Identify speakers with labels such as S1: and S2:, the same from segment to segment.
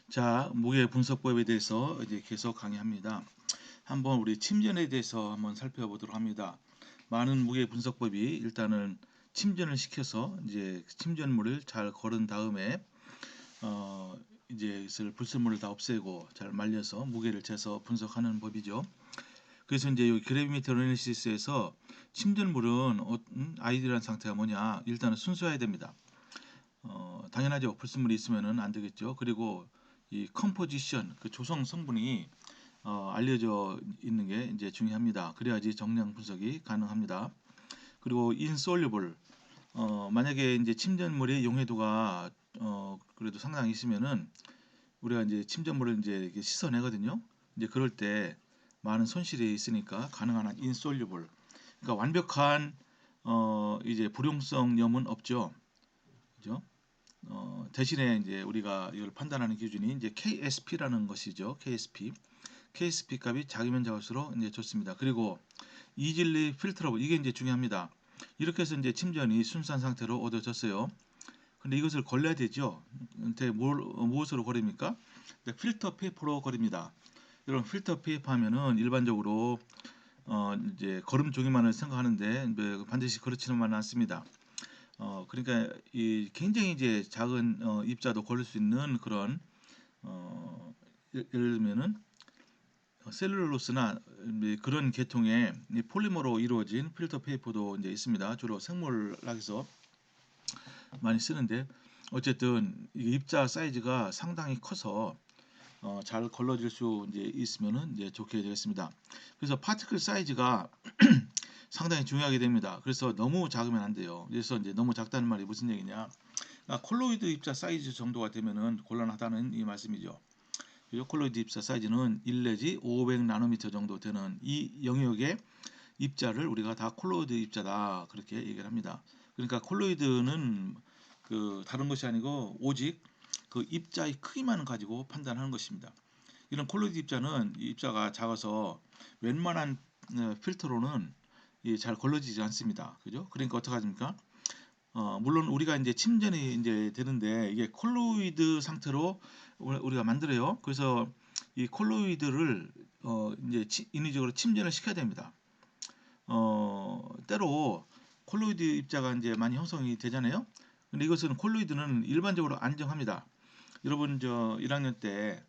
S1: 자, 무게 분석법에 대해서 이제 계속 강의합니다. 한번 우리 침전에 대해서 한번 살펴보도록 합니다. 많은 무게 분석법이 일단은 침전을 시켜서 이제 침전물을 잘 걸은 다음에 어 이제 있을 불순물을 다 없애고 잘 말려서 무게를 재서 분석하는 법이죠. 그래서 이제 이 그래비미터 어널리시스에서 침전물은 아이디어한 상태가 뭐냐? 일단은 순수해야 됩니다. 당연하죠. 불순물이 있으면은 안 되겠죠. 그리고 이 컴포지션, 그 조성 성분이 알려져 있는 게 이제 중요합니다. 그래야지 정량 분석이 가능합니다. 그리고 insoluble, 만약에 이제 침전물의 용해도가 그래도 상당히 있으면은 우리가 이제 침전물을 이제 이렇게 씻어내거든요. 이제 그럴 때 많은 손실이 있으니까 가능한 한 insoluble, 그러니까 완벽한 이제 불용성염은 없죠. 그죠? 대신에 이제 우리가 이걸 판단하는 기준이 이제 KSP라는 것이죠. KSP. KSP 값이 작으면 작을수록 이제 좋습니다. 그리고 이질리 필터러블, 이게 이제 중요합니다. 이렇게 해서 이제 침전이 순수한 상태로 얻어졌어요. 근데 이것을 걸려야 되죠. 근데 무엇으로 걸립니까? 필터 페이퍼로 걸립니다. 이런 필터 페이퍼 하면은 일반적으로 이제 거름 종이만을 생각하는데 반드시 그렇지는 않습니다. 그러니까 이 굉장히 이제 작은 입자도 걸릴 수 있는 그런 예를 들면은 셀룰로스나 그런 계통의 폴리머로 이루어진 필터 페이퍼도 이제 있습니다. 주로 생물학에서 많이 쓰는데 어쨌든 이 입자 사이즈가 상당히 커서 잘 걸러질 수 이제 있으면은 이제 좋게 되겠습니다. 그래서 파티클 사이즈가 상당히 중요하게 됩니다. 그래서 너무 작으면 안 돼요. 그래서 이제 너무 작다는 말이 무슨 얘기냐? 콜로이드 입자 사이즈 정도가 되면은 곤란하다는 이 말씀이죠. 콜로이드 입자 사이즈는 1 내지 500 나노미터 정도 되는 이 영역의 입자를 우리가 다 콜로이드 입자다 그렇게 얘기를 합니다. 그러니까 콜로이드는 그 다른 것이 아니고 오직 그 입자의 크기만 가지고 판단하는 것입니다. 이런 콜로이드 입자는 입자가 작아서 웬만한 필터로는 잘 걸러지지 않습니다. 그죠? 그러니까 어떻게 하십니까? 물론 우리가 이제 침전이 이제 되는데 이게 콜로이드 상태로 우리가 만들어요. 그래서 이 콜로이드를 이제 인위적으로 침전을 시켜야 됩니다. 때로 콜로이드 입자가 이제 많이 형성이 되잖아요. 근데 이것은 콜로이드는 일반적으로 안정합니다. 여러분 저 1학년 때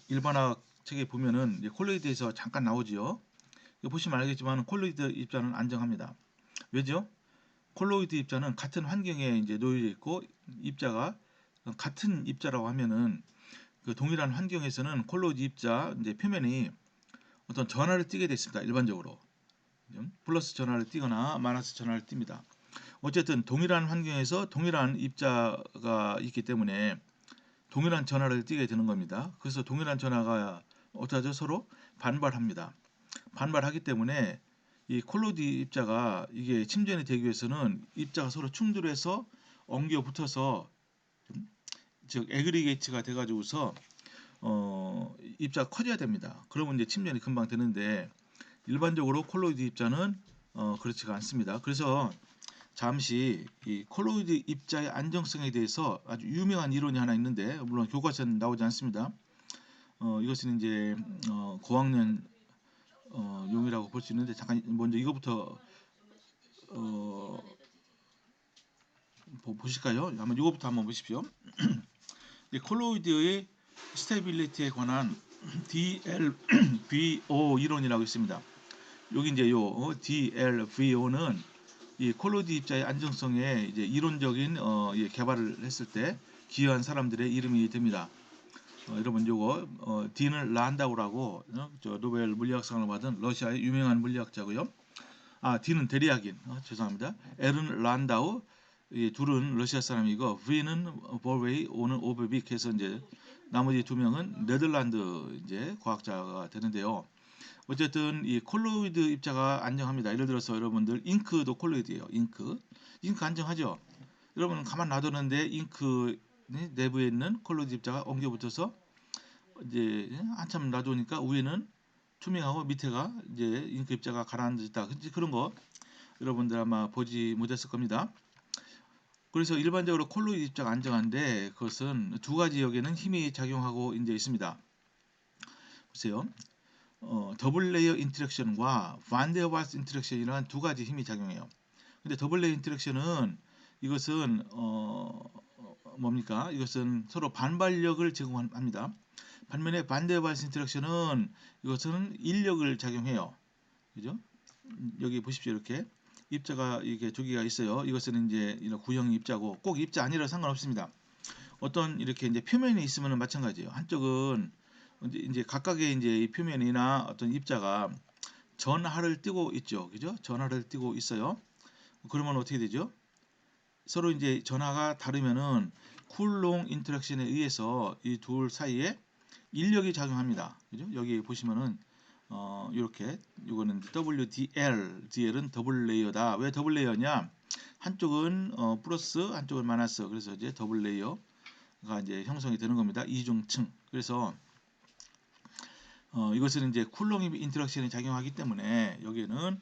S1: 일반학 책에 보면은 이제 콜로이드에서 잠깐 나오지요. 이거 보시면 알겠지만 콜로이드 입자는 안정합니다. 왜죠? 콜로이드 입자는 같은 환경에 이제 놓여 있고 입자가 같은 입자라고 하면은 그 동일한 환경에서는 콜로이드 입자 이제 표면이 어떤 전하를 띠게 됐습니다. 일반적으로 플러스 전하를 띠거나 마이너스 전하를 띱니다. 어쨌든 동일한 환경에서 동일한 입자가 있기 때문에 동일한 전하를 띠게 되는 겁니다. 그래서 동일한 전하가 어쩌죠? 서로 반발합니다. 반발하기 때문에 이 콜로이드 입자가 이게 침전이 되기 위해서는 입자가 서로 충돌해서 엉겨 붙어서 즉 에그리게이츠가 돼가지고서 입자가 커져야 됩니다. 그러면 이제 침전이 금방 되는데 일반적으로 콜로이드 입자는 그렇지가 않습니다. 그래서 잠시 이 콜로이드 입자의 안정성에 대해서 아주 유명한 이론이 하나 있는데 물론 교과서는 나오지 않습니다. 이것은 이제 고학년 용이라고 볼 수 있는데 잠깐 먼저 이거부터 어, 보실까요? 한번 이거부터 한번 보십시오. 콜로이드의 스테빌리티에 관한 DLVO 이론이라고 있습니다. 여기 이제 요 DLVO는 이 콜로이드 입자의 안정성에 이제 이론적인 개발을 했을 때 기여한 사람들의 이름이 됩니다. 여러분 요거 D는 란다우라고 저 노벨 물리학상을 받은 러시아의 유명한 물리학자고요. D는 대리학인. 죄송합니다. L은 란다우. 이 둘은 러시아 사람이고 V는 볼웨이, O는 오베빅 해서 이제 나머지 두 명은 네덜란드 이제 과학자가 되는데요. 어쨌든 이 콜로이드 입자가 안정합니다. 예를 들어서 여러분들 잉크도 콜로이드예요. 잉크 안정하죠. 여러분 가만 놔두는데 잉크 내부에 있는 콜로이드 입자가 엉겨 붙어서 이제 한참 놔두니까 위에는 투명하고 밑에가 이제 잉크 입자가 가라앉아 있다. 그런 거 여러분들 아마 보지 못했을 겁니다. 그래서 일반적으로 콜로이드 입자가 안정한데 그것은 두 가지 역에는 힘이 작용하고 이제 있습니다. 보세요. 더블 레이어 인터랙션과 반데어발스 인터랙션이라는 두 가지 힘이 작용해요. 근데 더블 레이어 인터랙션은 이것은 뭡니까? 이것은 서로 반발력을 제공합니다. 반면에 반데어발스 인터랙션은 이것은 인력을 작용해요. 그죠? 여기 보십시오. 이렇게 입자가 이게 두 개가 있어요. 이것은 이제 이런 구형 입자고 꼭 입자 아니라 상관없습니다. 어떤 이렇게 이제 표면이 있으면 마찬가지예요. 한쪽은 이제 각각의 이제 이 표면이나 어떤 입자가 전하를 띠고 있죠. 그죠? 전하를 띠고 있어요. 그러면 어떻게 되죠? 서로 이제 전하가 다르면은 쿨롱 인터랙션에 의해서 이 둘 사이에 인력이 작용합니다. 그죠? 여기 보시면은 이렇게 이거는 WDL, DL은 더블 레이어다. 왜 더블 레이어냐? 한쪽은 플러스, 한쪽은 마이너스. 그래서 이제 더블 레이어가 이제 형성이 되는 겁니다. 이중층. 그래서 이것은 이제 쿨롱 인터랙션이 작용하기 때문에 여기에는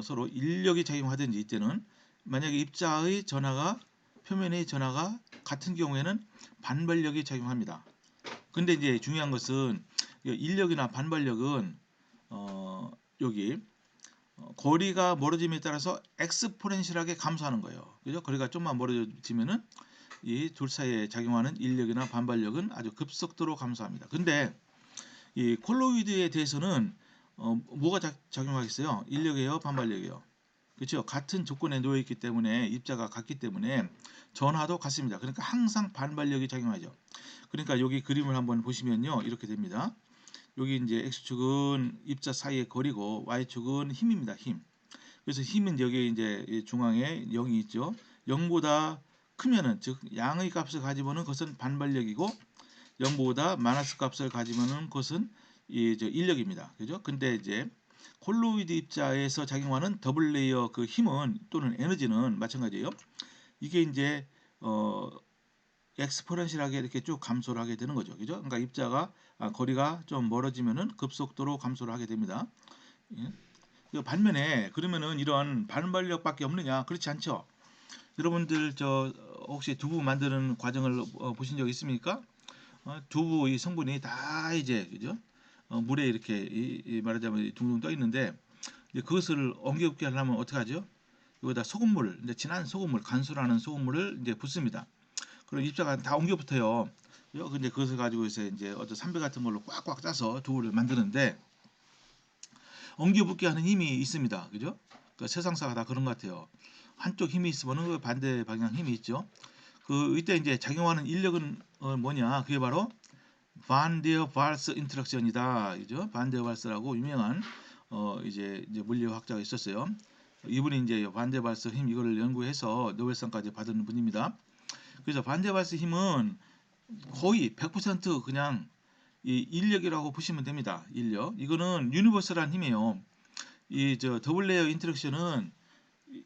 S1: 서로 인력이 작용하든지 이때는 만약에 입자의 전하가 표면의 전하가 같은 경우에는 반발력이 작용합니다. 근데 이제 중요한 것은 인력이나 반발력은 여기 거리가 멀어짐에 따라서 엑스포넨셜하게 감소하는 거예요. 그죠? 거리가 좀만 멀어지면은 이 둘 사이에 작용하는 인력이나 반발력은 아주 급속도로 감소합니다. 근데 이 콜로이드에 대해서는 뭐가 작용하겠어요? 인력이에요, 반발력이에요. 그렇죠? 같은 조건에 놓여 있기 때문에 입자가 같기 때문에 전하도 같습니다. 그러니까 항상 반발력이 작용하죠. 그러니까 여기 그림을 한번 보시면요, 이렇게 됩니다. 여기 이제 x축은 입자 사이의 거리고 y축은 힘입니다. 힘. 그래서 힘은 여기 이제 중앙에 0이 있죠. 0보다 크면은 즉 양의 값을 가지면은 그것은 반발력이고 0보다 마이너스 값을 가지면은 그것은 이 인력입니다. 그죠? 근데 이제 콜로이드 입자에서 작용하는 더블 레이어 그 힘은 또는 에너지는 마찬가지예요. 이게 이제 엑스포넨셜하게 이렇게 쭉 감소를 하게 되는 거죠. 그죠? 그러니까 입자가 거리가 좀 멀어지면은 급속도로 감소를 하게 됩니다. 예. 반면에 그러면은 이런 반발력밖에 없느냐? 그렇지 않죠. 여러분들 저 혹시 두부 만드는 과정을 보신 적 있습니까? 두부 이 성분이 다 이제 그죠? 물에 이렇게 말하자면 둥둥 떠 있는데 이제 그것을 엉겨붙게 하려면 어떻게 하죠? 여기다 소금물, 이제 진한 소금물, 간수라는 소금물을 이제 붓습니다. 그럼 입자가 다 엉겨붙어요. 근데 그것을 가지고 이제 어떤 삼배 같은 걸로 꽉꽉 짜서 두부를 만드는데 엉겨붙게 하는 힘이 있습니다. 그죠? 그러니까 세상사가 다 그런 것 같아요. 한쪽 힘이 있으면 그 반대 방향 힘이 있죠. 이때 이제 작용하는 인력은 뭐냐? 그게 바로 반데어 발스 인터랙션이다. 그죠? 반데어 발스라고 유명한 이제 물리학자가 있었어요. 이분이 이제 반데어 발스 힘 이거를 연구해서 노벨상까지 받은 분입니다. 그래서 반데어 발스 힘은 거의 100% 그냥 이 인력이라고 보시면 됩니다. 인력. 이거는 유니버설한 힘이에요. 이 더블 레이어 인터랙션은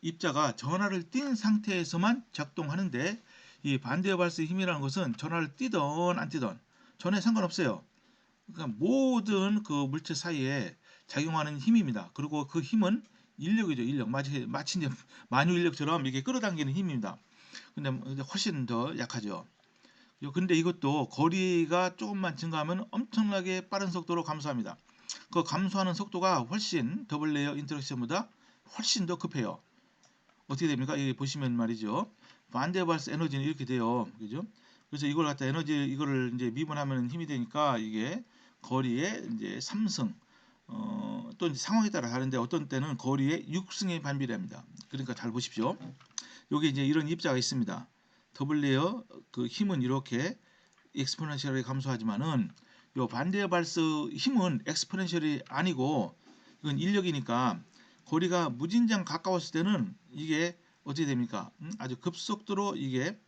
S1: 입자가 전하를 띈 상태에서만 작동하는데 이 반대어 발스 힘이라는 것은 전하를 띄던 안 띄던 전에 상관없어요. 그러니까 모든 그 물체 사이에 작용하는 힘입니다. 그리고 그 힘은 인력이죠. 인력. 마치 이제 만유 인력처럼 이게 끌어당기는 힘입니다. 근데 훨씬 더 약하죠. 근데 이것도 거리가 조금만 증가하면 엄청나게 빠른 속도로 감소합니다. 그 감소하는 속도가 훨씬 더블 레이어 인터랙션보다 훨씬 더 급해요. 어떻게 됩니까? 여기 보시면 말이죠. 반데발스 에너지는 이렇게 돼요. 그죠? 그래서 이걸 갖다 이거를 이제 미분하면 힘이 되니까 이게 거리의 이제 3승 또 이제 상황에 따라 다른데 어떤 때는 거리의 6승에 반비례합니다. 그러니까 잘 보십시오. 여기 이제 이런 입자가 있습니다. 더블 레이어 그 힘은 이렇게 엑스포넨셜하게 감소하지만은 요 반대 발스 힘은 엑스포넨셜이 아니고 이건 인력이니까 거리가 무진장 가까웠을 때는 이게 어떻게 됩니까? 아주 급속도로 이게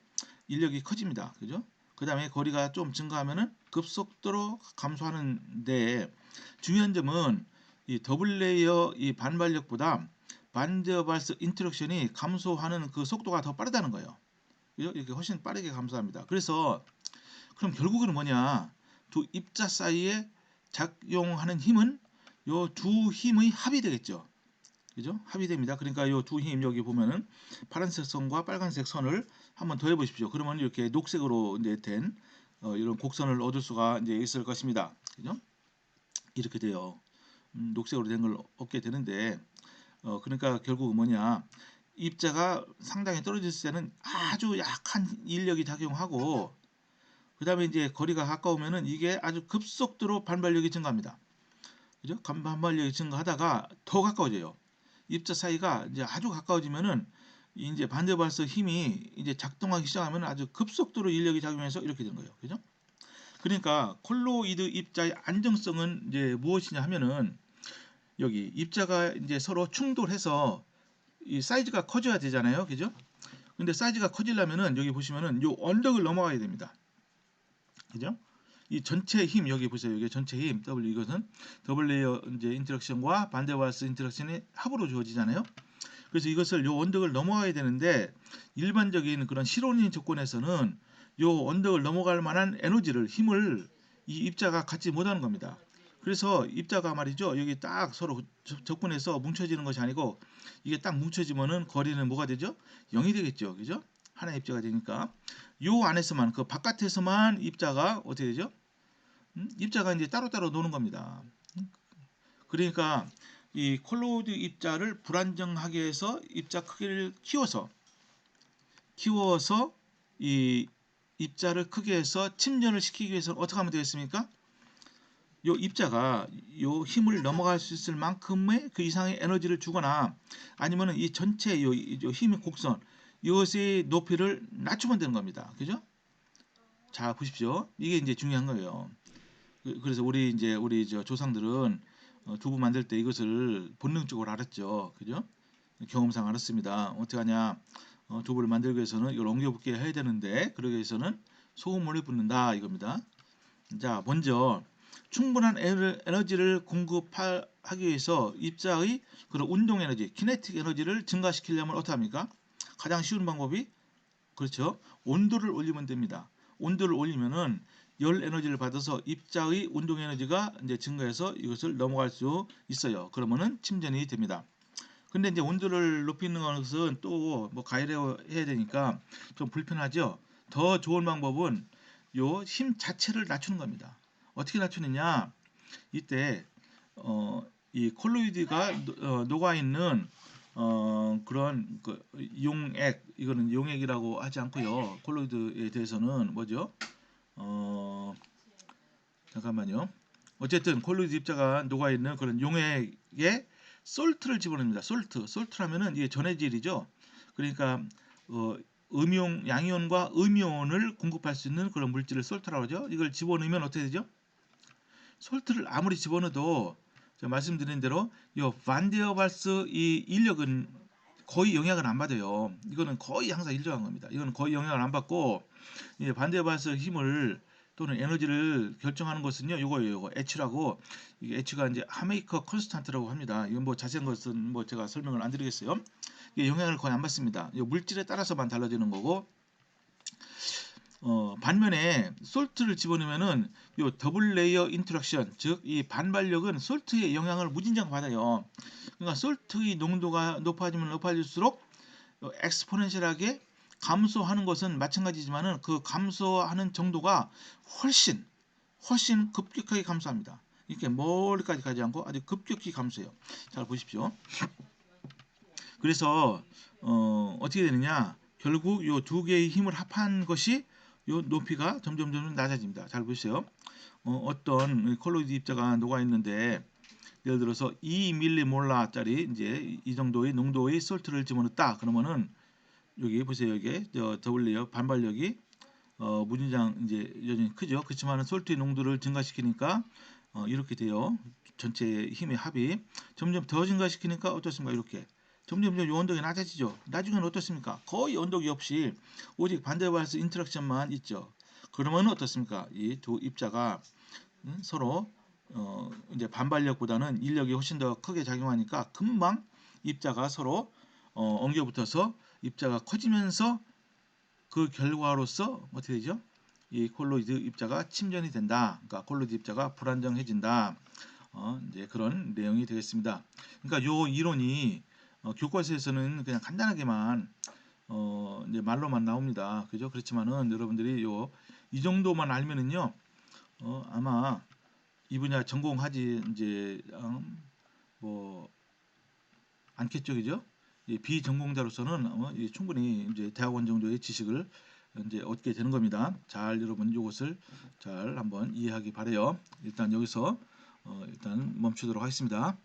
S1: 인력이 커집니다. 그죠? 그 다음에 거리가 좀 증가하면은 급속도로 감소하는데 중요한 점은 이 더블 레이어 이 반발력보다 반데어발스 인터랙션이 감소하는 그 속도가 더 빠르다는 거예요. 그죠? 이렇게 훨씬 빠르게 감소합니다. 그래서 그럼 결국은 뭐냐? 두 입자 사이에 작용하는 힘은 요 두 힘의 합이 되겠죠. 그죠? 합의됩니다. 그러니까 요 두 힘 여기 보면은 파란색 선과 빨간색 선을 한번 더해 보십시오. 그러면 이렇게 녹색으로 이제 된 이런 곡선을 얻을 수가 이제 있을 것입니다. 그죠? 이렇게 돼요. 녹색으로 된 걸 얻게 되는데 그러니까 결국 뭐냐? 입자가 상당히 떨어졌을 때는 아주 약한 인력이 작용하고 그다음에 이제 거리가 가까우면은 이게 아주 급속도로 반발력이 증가합니다. 그죠? 반발력이 증가하다가 더 가까워져요. 입자 사이가 이제 아주 가까워지면은 이제 반대발서 힘이 이제 작동하기 시작하면 아주 급속도로 인력이 작용해서 이렇게 되는 거예요. 그죠? 그러니까 콜로이드 입자의 안정성은 이제 무엇이냐 하면은 여기 입자가 이제 서로 충돌해서 이 사이즈가 커져야 되잖아요. 그죠? 근데 사이즈가 커지려면은 여기 보시면은 요 언덕을 넘어가야 됩니다. 그죠? 이 전체 힘 여기 보세요. 이게 전체 힘 W 이것은 더블 레이어 이제 인터랙션과 반대발스 인터랙션이 합으로 주어지잖아요. 그래서 이것을 요 언덕을 넘어가야 되는데 일반적인 그런 실온인 조건에서는 요 언덕을 넘어갈 만한 에너지를 힘을 이 입자가 갖지 못하는 겁니다. 그래서 입자가 말이죠. 여기 딱 서로 접근해서 뭉쳐지는 것이 아니고 이게 딱 뭉쳐지면은 거리는 뭐가 되죠? 0이 되겠죠. 그죠? 하나의 입자가 되니까 요 안에서만 그 바깥에서만 입자가 어떻게 되죠? 입자가 이제 따로따로 노는 겁니다. 그러니까 이 콜로이드 입자를 불안정하게 해서 입자 크기를 키워서 이 입자를 크게 해서 침전을 시키기 위해서는 어떻게 하면 되겠습니까? 요 입자가 요 힘을 넘어갈 수 있을 만큼의 그 이상의 에너지를 주거나 아니면은 이 전체 요 힘의 곡선 이것의 높이를 낮추면 되는 겁니다. 그죠? 자 보십시오. 이게 이제 중요한 거예요. 그래서 우리 저 조상들은 두부 만들 때 이것을 본능적으로 알았죠. 그죠? 경험상 알았습니다. 어떻게 하냐? 두부를 만들기 위해서는 이걸 엉겨붙게 해야 되는데 그러기 위해서는 소금물을 붓는다 이겁니다. 자, 먼저 충분한 에너지를 공급하기 위해서 입자의 그런 운동 에너지, 키네틱 에너지를 증가시키려면 어떻게 합니까? 가장 쉬운 방법이 그렇죠. 온도를 올리면 됩니다. 온도를 올리면은 열 에너지를 받아서 입자의 운동 에너지가 이제 증가해서 이것을 넘어갈 수 있어요. 그러면은 침전이 됩니다. 근데 이제 온도를 높이는 것은 또 뭐 가열해야 되니까 좀 불편하죠. 더 좋은 방법은 요 힘 자체를 낮추는 겁니다. 어떻게 낮추느냐? 이때 이 콜로이드가 녹아 있는 그런 그 용액 이거는 용액이라고 하지 않고요. 콜로이드에 대해서는 뭐죠? 어, 잠깐만요. 어쨌든 콜로이드 입자가 녹아 있는 그런 용액에 솔트를 집어넣습니다. 솔트라면은 이게 전해질이죠. 그러니까 어, 음이온, 양이온과 음이온을 공급할 수 있는 그런 물질을 솔트라고 하죠. 이걸 집어넣으면 어떻게 되죠? 솔트를 아무리 집어넣어도 제가 말씀드린 대로 이 반데어발스 이 인력은 거의 영향을 안 받아요. 이거는 거의 항상 일정한 겁니다. 이거는 거의 영향을 안 받고 이 반데어발스 힘을 또는 에너지를 결정하는 것은요. 요거예요. 요거 H라고 이게 H가 이제 하메이커 컨스탄트라고 합니다. 이건 뭐 자세한 것은 뭐 제가 설명을 안 드리겠어요. 이게 영향을 거의 안 받습니다. 이 물질에 따라서만 달라지는 거고 반면에 솔트를 집어넣으면은 요 더블 레이어 인터랙션 즉 이 반발력은 솔트의 영향을 무진장 받아요. 그러니까 솔트의 농도가 높아지면 높아질수록 엑스포넨셜하게 감소하는 것은 마찬가지지만은 그 감소하는 정도가 훨씬 급격하게 감소합니다. 이렇게 멀리까지 가지 않고 아주 급격히 감소해요. 잘 보십시오. 그래서 어떻게 되느냐? 결국 요 두 개의 힘을 합한 것이 요 높이가 점점 낮아집니다. 잘 보세요. 어떤 콜로이드 입자가 녹아 있는데 예를 들어서 2밀리몰라짜리 이제 이 정도의 농도의 솔트를 집어넣었다. 그러면은 여기 보세요. 이게 더블레이어 반발력이 무진장 이제 여전히 크죠. 그렇지만 솔트의 농도를 증가시키니까 이렇게 돼요. 전체 힘의 합이 점점 더 증가시키니까 어떻습니까? 이렇게 점점 온도가 낮아지죠. 나중에는 어떻습니까? 거의 온도가 없이 오직 반대발스 인터랙션만 있죠. 그러면 어떻습니까? 이 두 입자가 서로 이제 반발력보다는 인력이 훨씬 더 크게 작용하니까 금방 입자가 서로 엉겨붙어서 입자가 커지면서 그 결과로서 어떻게 되죠? 이 콜로이드 입자가 침전이 된다. 그러니까 콜로이드 입자가 불안정해진다. 이제 그런 내용이 되겠습니다. 그러니까 요 이론이 교과서에서는 그냥 간단하게만 이제 말로만 나옵니다. 그죠? 그렇지만은 여러분들이 이 정도만 알면은요, 아마 이 분야 전공하지 이제 뭐 않겠죠, 그죠? 비전공자로서는 충분히 이제 대학원 정도의 지식을 이제 얻게 되는 겁니다. 잘 여러분 이것을 잘 한번 이해하기 바래요. 일단 여기서 일단 멈추도록 하겠습니다.